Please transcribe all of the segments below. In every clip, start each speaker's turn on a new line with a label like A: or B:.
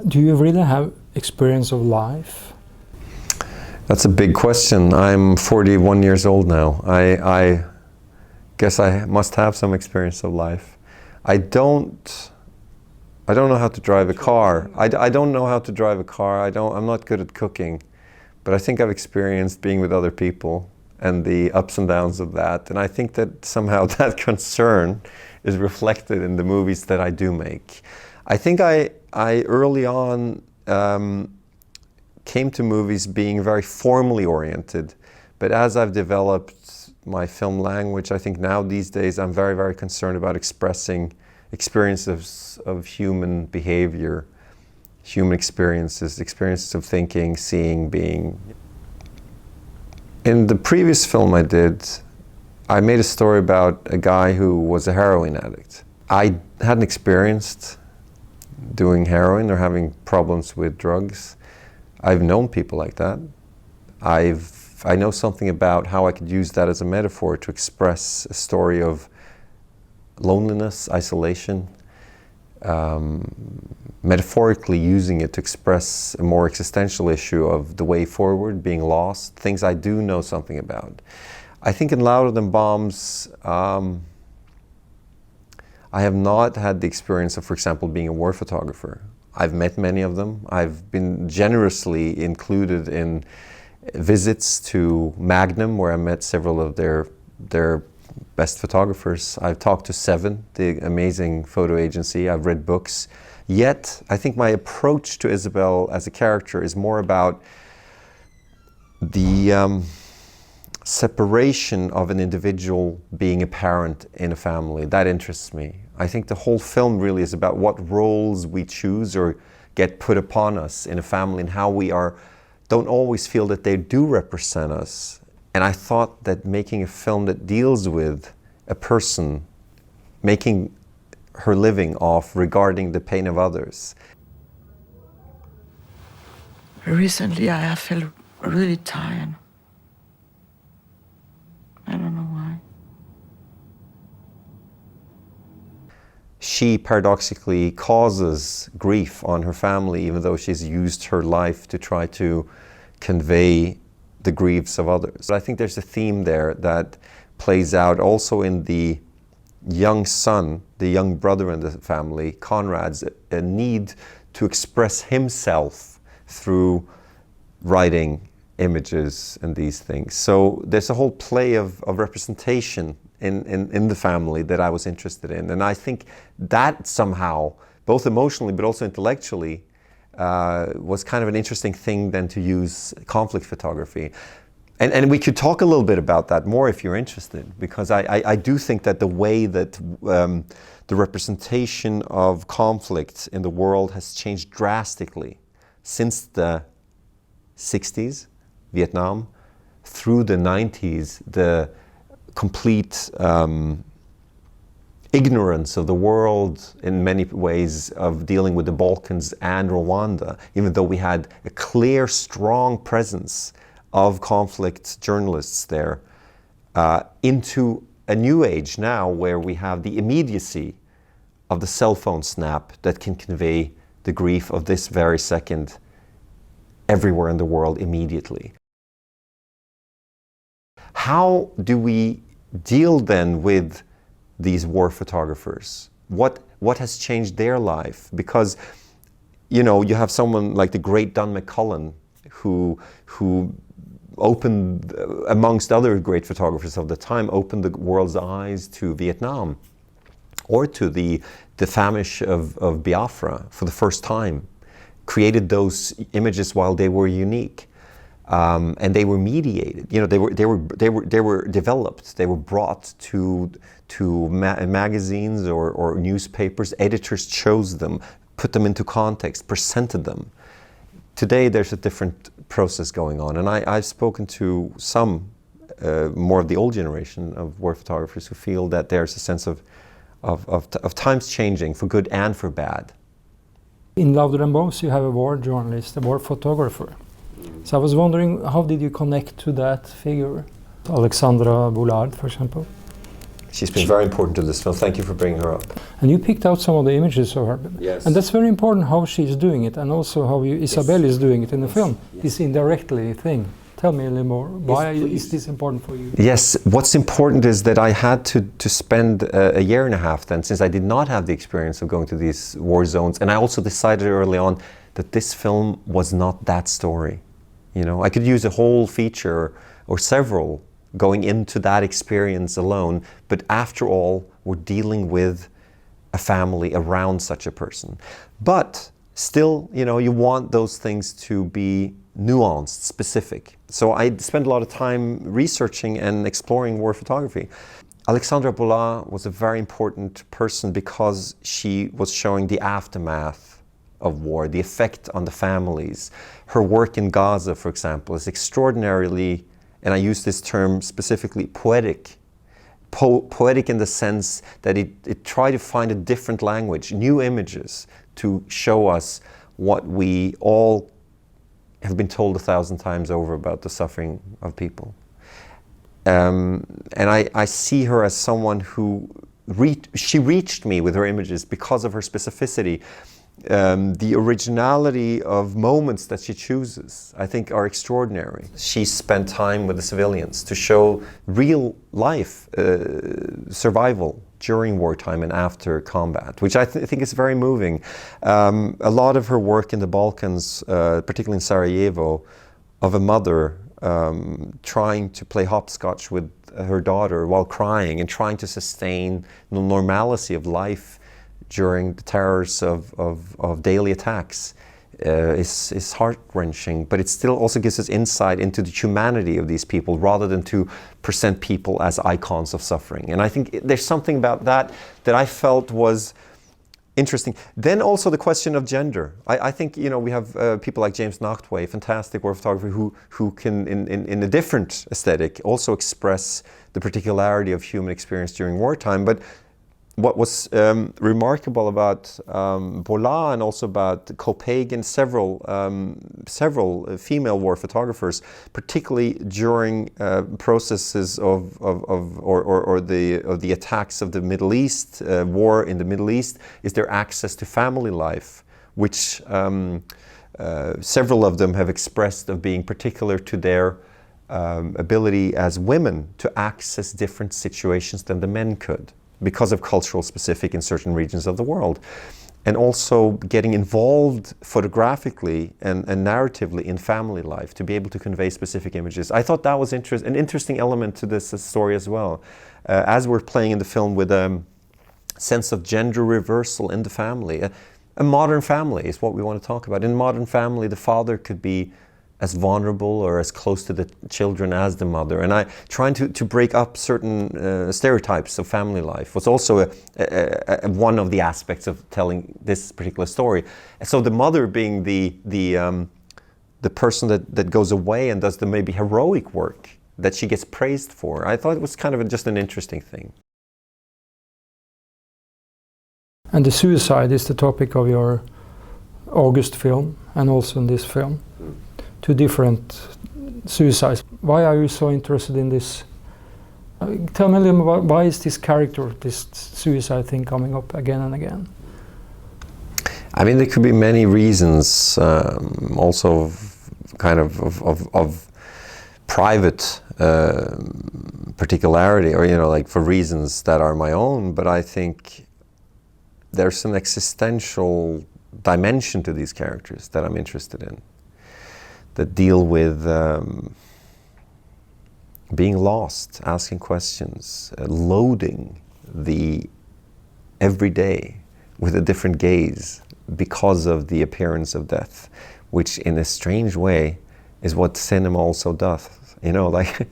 A: Do you really have experience of life?
B: That's a big question. I'm 41 years old now. I guess I must have some experience of life. I don't know how to drive a car. I don't know how to drive a car. I'm not good at cooking, but I think I've experienced being with other people and the ups and downs of that. And I think that somehow that concern is reflected in the movies that I do make. I think I early on came to movies being very formally oriented, but as I've developed my film language, I think now these days I'm very, very concerned about expressing experiences of human behavior, human experiences of thinking, seeing, being. In the previous film I did, I made a story about a guy who was a heroin addict. I hadn't experienced doing heroin or having problems with drugs. I've known people like that. I know something about how I could use that as a metaphor to express a story of loneliness, isolation, metaphorically using it to express a more existential issue of the way forward, being lost, things I do know something about. I think in Louder Than Bombs, I have not had the experience of, for example, being a war photographer. I've met many of them. I've been generously included in visits to Magnum, where I met several of their best photographers. I've talked to Seven, the amazing photo agency. I've read books. Yet, I think my approach to Isabel as a character is more about the separation of an individual being a parent in a family. That interests me. I think the whole film really is about what roles we choose or get put upon us in a family and how we don't always feel that they do represent us. And I thought that making a film that deals with a person making her living off regarding the pain of others.
C: Recently I have felt really tired. I don't know why.
B: She paradoxically causes grief on her family, even though she's used her life to try to convey the griefs of others. But I think there's a theme there that plays out also in the young son, the young brother in the family, Conrad's a need to express himself through writing, images, and these things. So there's a whole play of representation in the family that I was interested in. And I think that somehow, both emotionally but also intellectually, was kind of an interesting thing then to use conflict photography. And we could talk a little bit about that more if you're interested, because I do think that the way that the representation of conflict in the world has changed drastically since the 60s, Vietnam, through the 90s, the complete ignorance of the world in many ways of dealing with the Balkans and Rwanda, even though we had a clear, strong presence of conflict journalists there, into a new age now where we have the immediacy of the cell phone snap that can convey the grief of this very second everywhere in the world immediately. How do we deal then with these war photographers? What has changed their life? Because, you know, you have someone like the great Don McCullin who opened, amongst other great photographers of the time, opened the world's eyes to Vietnam or to the famish of Biafra for the first time, created those images while they were unique. And they were mediated. You know, they were developed. They were brought to magazines or newspapers. Editors chose them, put them into context, presented them. Today, there's a different process going on, and I've spoken to some more of the old generation of war photographers who feel that there's a sense of times changing for good and for bad.
A: In Louder Than Bombs, you have a war journalist, a war photographer. So I was wondering, how did you connect to that figure? Alexandra Boulard, for example?
B: She's been very important to this film. Thank you for bringing her up.
A: And you picked out some of the images of her.
B: Yes.
A: And that's very important how she's doing it, and also how Isabel is doing it in the film. This indirectly thing. Tell me a little more. Why is this important for you?
B: Yes, what's important is that I had to spend a year and a half then, since I did not have the experience of going to these war zones. And I also decided early on that this film was not that story. You know, I could use a whole feature or several going into that experience alone, but after all, we're dealing with a family around such a person. But still, you know, you want those things to be nuanced, specific. So I spent a lot of time researching and exploring war photography. Alexandra Bola was a very important person because she was showing the aftermath of war, the effect on the families. Her work in Gaza, for example, is extraordinarily, and I use this term specifically, poetic. Poetic in the sense that it tried to find a different language, new images to show us what we all have been told 1,000 times over about the suffering of people. And I see her as someone who she reached me with her images because of her specificity. The originality of moments that she chooses, I think, are extraordinary. She spent time with the civilians to show real life survival during wartime and after combat, which I think is very moving. A lot of her work in the Balkans, particularly in Sarajevo, of a mother trying to play hopscotch with her daughter while crying and trying to sustain the normalcy of life during the terrors of daily attacks is heart-wrenching, but it still also gives us insight into the humanity of these people rather than to present people as icons of suffering. And I think there's something about that I felt was interesting. Then also the question of gender. I think, you know, we have people like James Nachtwey, fantastic war photographer, who can, in a different aesthetic, also express the particularity of human experience during wartime. But what was remarkable about Bola and also about Copagan, several female war photographers, particularly during processes of the attacks of the Middle East, war in the Middle East, is their access to family life, which several of them have expressed of being particular to their ability as women to access different situations than the men could, because of cultural specific in certain regions of the world. And also getting involved photographically and narratively in family life to be able to convey specific images. I thought that was an interesting element to this story as well. As we're playing in the film with a sense of gender reversal in the family. A modern family is what we want to talk about. In a modern family, the father could be as vulnerable or as close to the children as the mother. And trying to break up certain stereotypes of family life was also one of the aspects of telling this particular story. So the mother being the person that goes away and does the maybe heroic work that she gets praised for. I thought it was kind of just an interesting thing.
A: And the suicide is the topic of your August film and also in this film. Two different suicides. Why are you so interested in this? Tell me a little about why is this character, this suicide thing coming up again and again?
B: I mean, there could be many reasons, also kind of private particularity, or, you know, like for reasons that are my own, but I think there's an existential dimension to these characters that I'm interested in, that deal with being lost, asking questions, loading the everyday with a different gaze because of the appearance of death, which in a strange way is what cinema also does. You know, like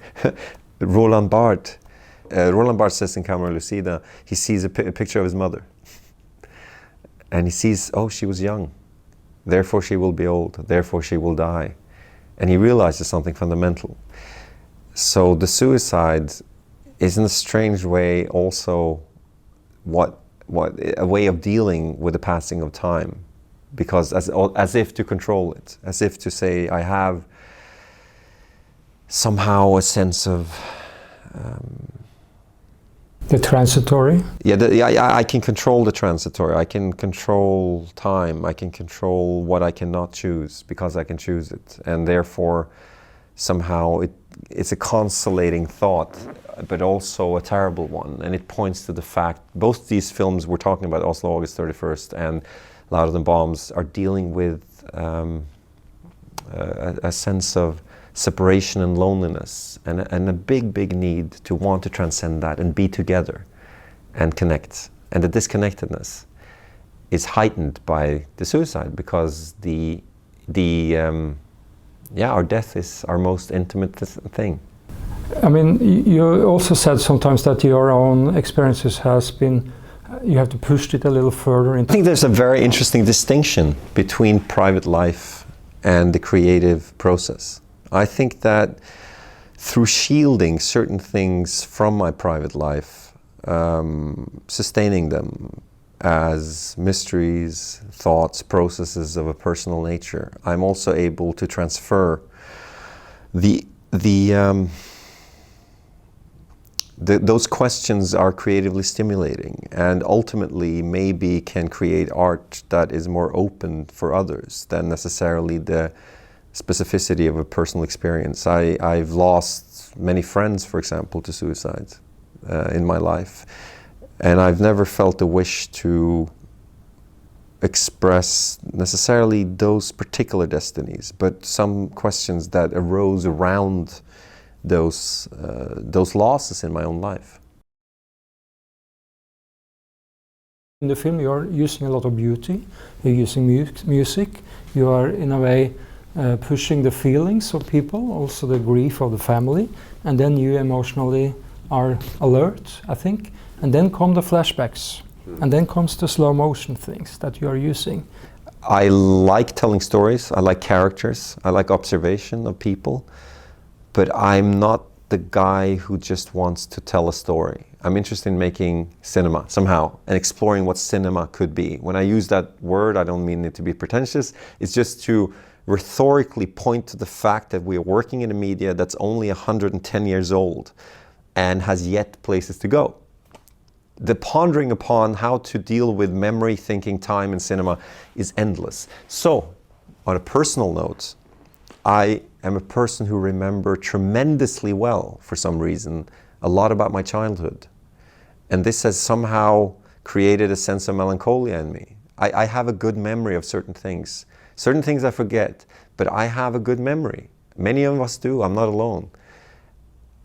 B: Roland Barthes says in Camera Lucida, he sees a picture of his mother. And he sees, oh, she was young, therefore she will be old, therefore she will die. And he realizes something fundamental. So the suicide is in a strange way also what a way of dealing with the passing of time, because as if to control it, as if to say, I have somehow a sense of
A: The transitory?
B: Yeah, I can control the transitory. I can control time. I can control what I cannot choose because I can choose it. And therefore, somehow it's a consolating thought, but also a terrible one. And it points to the fact, both these films we're talking about, Oslo, August 31st, and Louder Than Bombs, are dealing with a sense of separation and loneliness, and a big need to want to transcend that and be together and connect. And the disconnectedness is heightened by the suicide because our death is our most intimate thing.
A: I mean, you also said sometimes that your own experiences has been, you have to push it a little further.
B: I think there's a very interesting distinction between private life and the creative process. I think that through shielding certain things from my private life, sustaining them as mysteries, thoughts, processes of a personal nature, I'm also able to transfer those questions are creatively stimulating and ultimately maybe can create art that is more open for others than necessarily the specificity of a personal experience. I've lost many friends, for example, to suicide in my life, and I've never felt a wish to express necessarily those particular destinies, but some questions that arose around those losses in my own life.
A: In the film, you are using a lot of beauty. You're using music. You are, in a way, pushing the feelings of people, also the grief of the family, and then you emotionally are alert, I think, and then come the flashbacks, and then comes the slow motion things that you are using.
B: I like telling stories, I like characters, I like observation of people, but I'm not the guy who just wants to tell a story. I'm interested in making cinema somehow and exploring what cinema could be. When I use that word, I don't mean it to be pretentious, it's just to rhetorically point to the fact that we are working in a media that's only 110 years old and has yet places to go. The pondering upon how to deal with memory, thinking, time, and cinema is endless. So, on a personal note, I am a person who remembers tremendously well, for some reason, a lot about my childhood. And this has somehow created a sense of melancholia in me. I have a good memory of certain things. Certain things I forget, but I have a good memory. Many of us do, I'm not alone.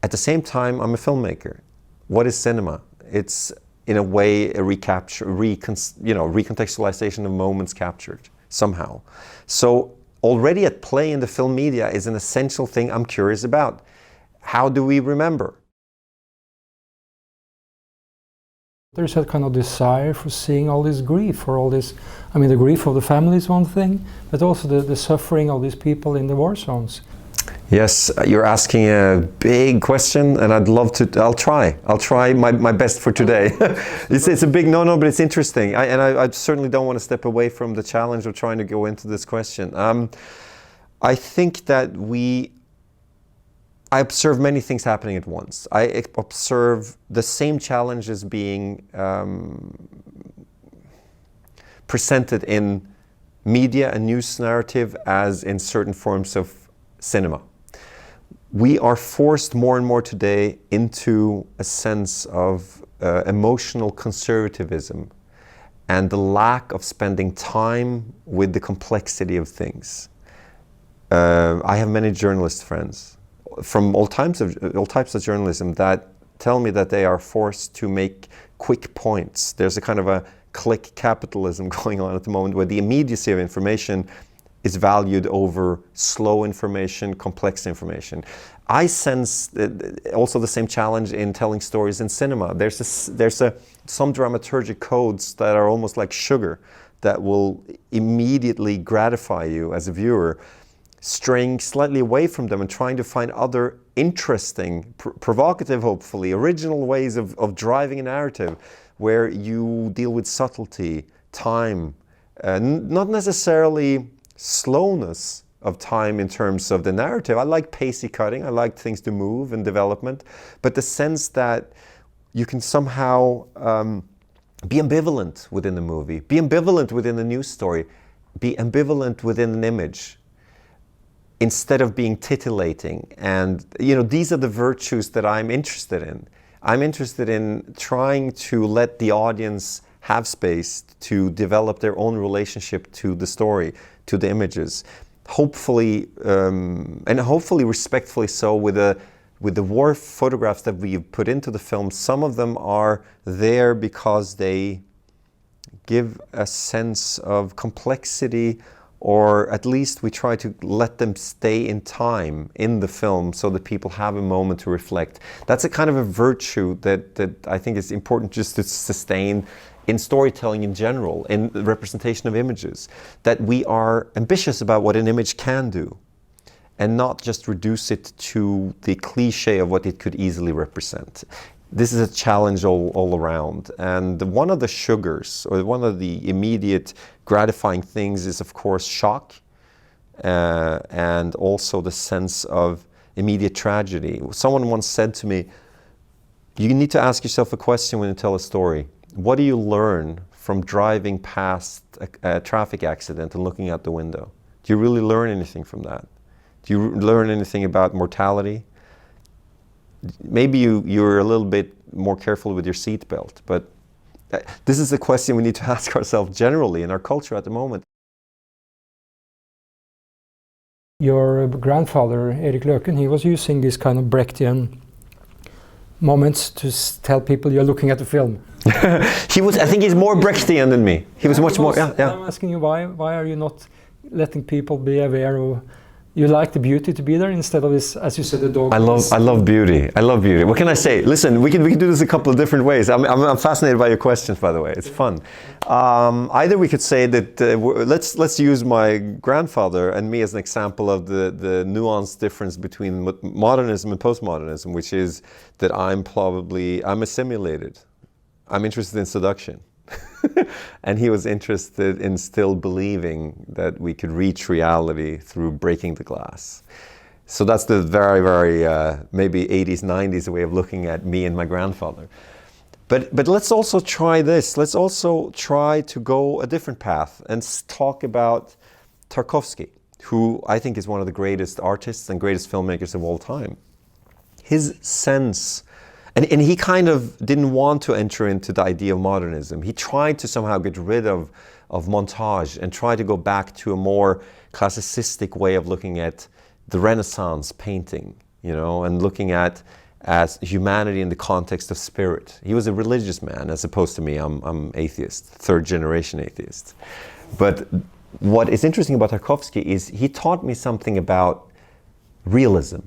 B: At the same time, I'm a filmmaker. What is cinema? It's, in a way, a recontextualization of moments captured, somehow. So, already at play in the film media is an essential thing I'm curious about. How do we remember?
A: There's that kind of desire for seeing all this grief, for all this, I mean, the grief of the family is one thing, but also the suffering of these people in the war zones.
B: Yes, you're asking a big question, and I'd love to, I'll try my best for today. It's a big no, but it's interesting. I certainly don't want to step away from the challenge of trying to go into this question. I think that I observe many things happening at once. I observe the same challenges being presented in media and news narrative as in certain forms of cinema. We are forced more and more today into a sense of emotional conservatism and the lack of spending time with the complexity of things. I have many journalist friends from all types of journalism that tell me that they are forced to make quick points. There's a kind of a click capitalism going on at the moment where the immediacy of information is valued over slow information, complex information. I sense also the same challenge in telling stories in cinema. There's some dramaturgic codes that are almost like sugar that will immediately gratify you as a viewer, straying slightly away from them and trying to find other interesting, provocative, hopefully, original ways of driving a narrative where you deal with subtlety, time, not necessarily slowness of time in terms of the narrative. I like pacey cutting, I like things to move and development, but the sense that you can somehow be ambivalent within the movie, be ambivalent within the news story, be ambivalent within an image, instead of being titillating. And these are the virtues that I'm interested in. I'm interested in trying to let the audience have space to develop their own relationship to the story, to the images. Hopefully, and hopefully respectfully so, with the war photographs that we've put into the film. Some of them are there because they give a sense of complexity, or at least we try to let them stay in time in the film so that people have a moment to reflect. That's a kind of a virtue that I think is important just to sustain in storytelling in general, in the representation of images, that we are ambitious about what an image can do and not just reduce it to the cliche of what it could easily represent. This is a challenge all around. And one of the sugars, or one of the immediate gratifying things, is of course shock, and also the sense of immediate tragedy. Someone once said to me, you need to ask yourself a question when you tell a story. What do you learn from driving past a traffic accident and looking out the window? Do you really learn anything from that? Do you learn anything about mortality? Maybe you're a little bit more careful with your seatbelt, but this is a question we need to ask ourselves generally in our culture at the moment.
A: Your grandfather, Erik Løchen, he was using these kind of Brechtian moments to tell people you're looking at the film.
B: I think he's more Brechtian than me. He was much more, yeah.
A: I'm asking you, why are you not letting people be aware of, you like the beauty to be there instead of this, as you said, the dog.
B: I love beauty. I love beauty. What can I say? Listen, we can do this a couple of different ways. I'm fascinated by your questions, by the way. It's fun. Either we could say that let's use my grandfather and me as an example of the nuanced difference between modernism and postmodernism, which is that I'm assimilated. I'm interested in seduction. And he was interested in still believing that we could reach reality through breaking the glass. So that's the very, very maybe 80s, 90s way of looking at me and my grandfather. But let's also try this. Let's also try to go a different path and talk about Tarkovsky, who I think is one of the greatest artists and greatest filmmakers of all time. His sense, and he kind of didn't want to enter into the idea of modernism. He tried to somehow get rid of montage and try to go back to a more classicistic way of looking at the Renaissance painting, and looking at as humanity in the context of spirit. He was a religious man, as opposed to me. I'm atheist, third generation atheist. But what is interesting about Tarkovsky is he taught me something about realism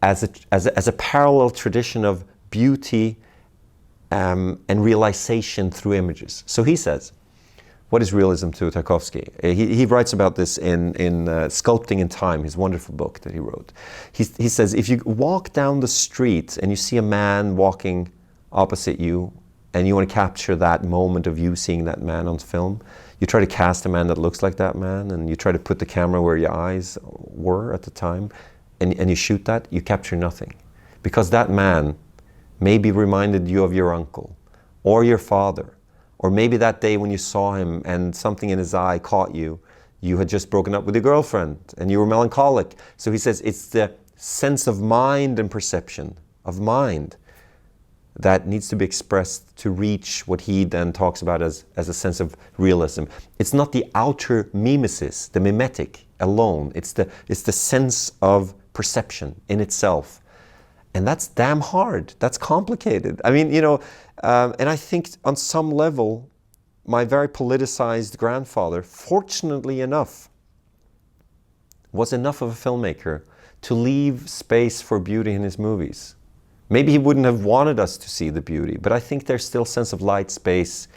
B: as a parallel tradition of beauty and realization through images. So he says, what is realism to Tarkovsky? He writes about this in Sculpting in Time, his wonderful book that he wrote. He says, if you walk down the street and you see a man walking opposite you, and you want to capture that moment of you seeing that man on film, you try to cast a man that looks like that man, and you try to put the camera where your eyes were at the time, and you shoot that, you capture nothing. Because that man maybe reminded you of your uncle, or your father, or maybe that day when you saw him and something in his eye caught you, you had just broken up with your girlfriend and you were melancholic. So he says it's the sense of mind and perception of mind that needs to be expressed to reach what he then talks about as a sense of realism. It's not the outer mimesis, the mimetic alone. It's the sense of perception in itself. And that's damn hard. That's complicated. I mean, and I think on some level, my very politicized grandfather, fortunately enough, was enough of a filmmaker to leave space for beauty in his movies. Maybe he wouldn't have wanted us to see the beauty, but I think there's still a sense of light, space,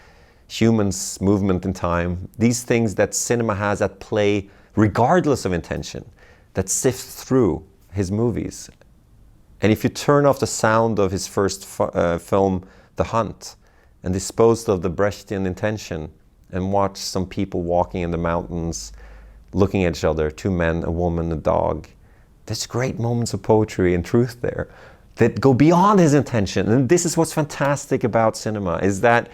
B: humans, movement in time, these things that cinema has at play, regardless of intention, that sift through his movies. And if you turn off the sound of his first film, The Hunt, and disposed of the Brechtian intention, and watch some people walking in the mountains, looking at each other, two men, a woman, a dog, there's great moments of poetry and truth there. that go beyond his intention. And this is what's fantastic about cinema, is that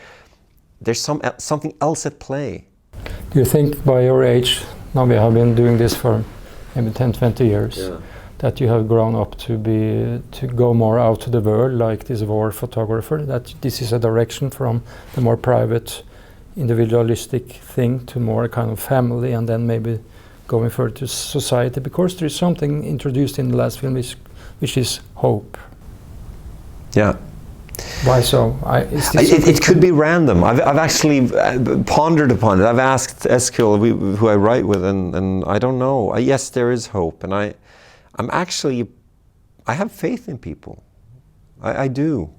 B: there's something else at play.
A: Do you think by your age, now we have been doing this for maybe 10, 20 years, that you have grown up to go more out to the world, like this war photographer, that this is a direction from the more private, individualistic thing to more kind of family, and then maybe going further to society? Because there is something introduced in the last film which is hope.
B: Yeah.
A: Why so?
B: It could be random. I've actually pondered upon it. I've asked Eskil, who I write with, and I don't know. Yes, there is hope, and I have faith in people. I do.